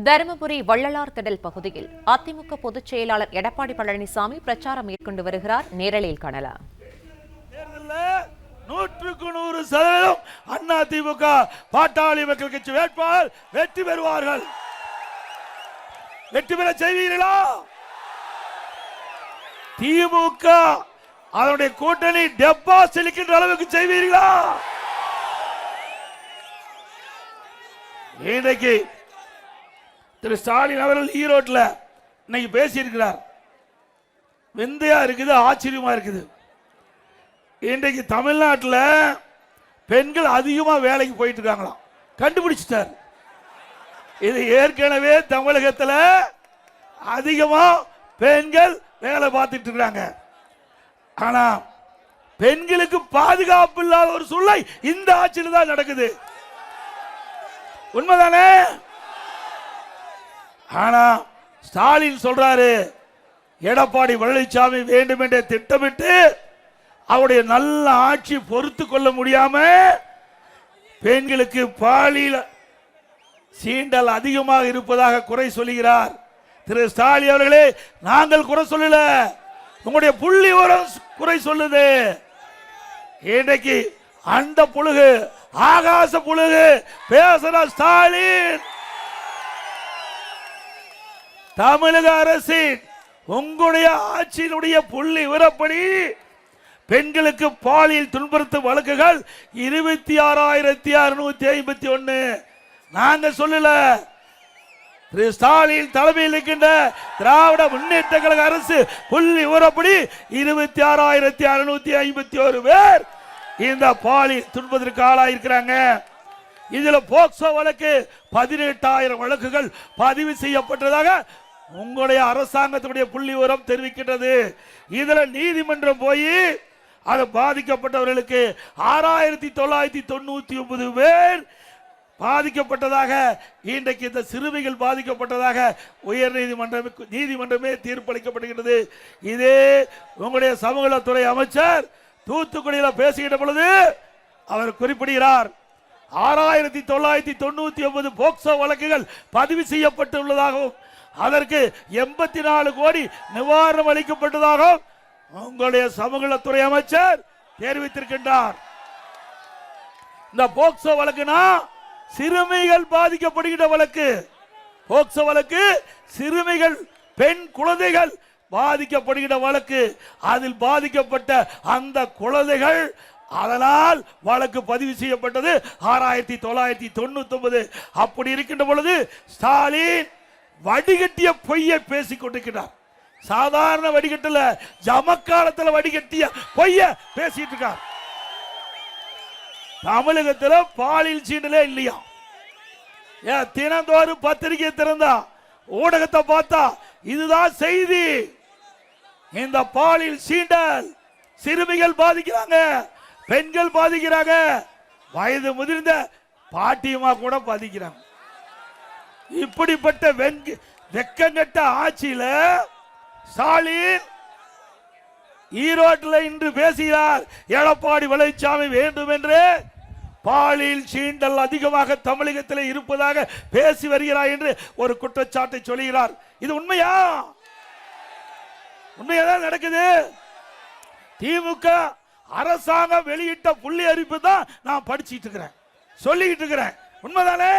தருமபுரி வள்ளலார் திடல் பகுதியில் அதிமுக பொதுச் செயலாளர் எடப்பாடி பழனிசாமி பிரச்சாரம் மேற்கொண்டு வருகிறார். நேரலையில் காணலாம். 100% அதிமுக பாட்டாளி மக்கள் கட்சி வேட்பாளர் வெற்றி பெறுவார்கள். வெற்றி பெற செய்வீர்களா? திமுக அதனுடைய கூட்டணி டெப்பா செலுக்கின்ற அளவுக்கு செய்வீர்களா? இன்றைக்கு திரு ஸ்டாலின் அவர்கள் ஈரோட்டில் இன்னைக்கு பேசியிருக்கிறார். விந்தையா இருக்குது, ஆச்சரியமா இருக்குது. இன்றைக்கு தமிழ்நாட்டில் பெண்கள் அதிகமாக வேலைக்கு போயிட்டு இருக்காங்களாம், கண்டுபிடிச்சிட்டார். இது ஏற்கனவே தமிழகத்தில் அதிகமாக பெண்கள் வேலை பார்த்துட்டு இருக்காங்க. ஆனா பெண்களுக்கு பாதுகாப்பு இல்லாத ஒரு சூழ்நிலை இந்த ஆட்சியில் தான் நடக்குது. உண்மைதானே? ஆனா ஸ்டாலின் சொல்றாரு, எடப்பாடி பழனிசாமி வேண்டும் என்ற திட்டமிட்டு அவருடைய நல்ல ஆட்சி பொறுத்து கொள்ள முடியாம பெண்களுக்கு பாலியல் சீண்டல் அதிகமாக இருப்பதாக குறை சொல்லுகிறார். திரு ஸ்டாலின் அவர்களே, நாங்கள் குறை சொல்லல, உங்களுடைய புள்ளி விவரம் குறை சொல்லுது. இன்றைக்கு அந்த புழுகு, ஆகாச புழுகு பேசுற ஸ்டாலின், தமிழக அரசின் உங்களுடைய ஆட்சியினுடைய புள்ளி விவரப்படி பெண்களுக்கு பாலியல் துன்புறுத்தும் வழக்குகள் 26,651. நாங்க சொல்லல, திரு ஸ்டாலின் தலைமையில் இருக்கின்ற திராவிட முன்னேற்ற கழக அரசு புள்ளி விவரப்படி 26,651 பேர் இந்த பாலியல் துன்பத்திற்கு ஆளாயிருக்கிறாங்க. இதுல போக்சோ வழக்கு 18,000 வழக்குகள் பதிவு செய்யப்பட்டதாக உங்களுடைய அரசாங்கத்துடைய புள்ளி விவரம் தெரிவிக்கின்றது. இதுல நீதிமன்றம் போய் அது பாதிக்கப்பட்டவர்களுக்கு 6,999 பேர் பாதிக்கப்பட்டதாக, இன்றைக்கு இந்த சிறுமிகள் பாதிக்கப்பட்டதாக உயர் நீதிமன்றமே தீர்ப்பளிக்கப்படுகிறது. இதே உங்களுடைய சமூகத்துறை அமைச்சர் தூத்துக்குடியில் பேசுகின்ற பொழுது அவர் குறிப்பிடுகிறார், 6,999 போக்சோ வழக்குகள் பதிவு செய்யப்பட்டுள்ளதாகவும் அதற்கு 84 கோடி நிவாரணம் அளிக்கப்பட்டதாகவும் உங்களுடைய சமூகத்துறை அமைச்சர் தெரிவித்திருக்கின்றார். இந்த போக்சோ வழக்குனா சிறுமிகள் பாதிக்கப்படுகின்ற வழக்கு. போக்சோ வழக்கு சிறுமிகள், பெண் குழந்தைகள் பாதிக்கப்படுகின்ற வழக்கு. அதில் பாதிக்கப்பட்ட அந்த குழந்தைகள், அதனால் வழக்கு பதிவு செய்யப்பட்டது 6,999. அப்படி இருக்கின்ற பொழுது ஸ்டாலின் வடிகட்டிய பொய்யை பேசிக் கொண்டிருக்கிறார். சாதாரண வடிகட்டல, ஜமக்காலத்தில் வடிகட்டிய பொய்ய பேசிட்டு இருக்கார். தமிழகத்தில் பாலியல் சீண்டலே இல்லையா? தினந்தோறும் பத்திரிகை திறந்தா, ஊடகத்தை பார்த்தா இதுதான் செய்தி. இந்த பாலியல் சீண்டல் சிறுமிகள் பாதிக்கிறாங்க, பெண்கள் பாதிக்கிறாங்க, வயது முதிர்ந்த பாட்டியமா கூட பாதிக்கிறாங்க. இப்படிப்பட்ட வெக்கங்கட்ட ஆட்சியில ஸ்டாலின் ஈரோட்டில் இன்று பேசுகிறார், எடப்பாடி பழனிசாமி வேண்டும் என்று பாலியல் சீண்டல் அதிகமாக தமிழகத்தில் இருப்பதாக பேசி வருகிறார் என்று ஒரு குற்றச்சாட்டை சொல்கிறார். இது உண்மையா? உண்மையாதான் நடக்குது. திமுக அரசாங்கம் வெளியிட்ட புள்ளி அறிப்பு தான் நான் படிச்சுட்டு இருக்கிறேன், சொல்லிட்டு இருக்கிறேன். உண்மைதானே?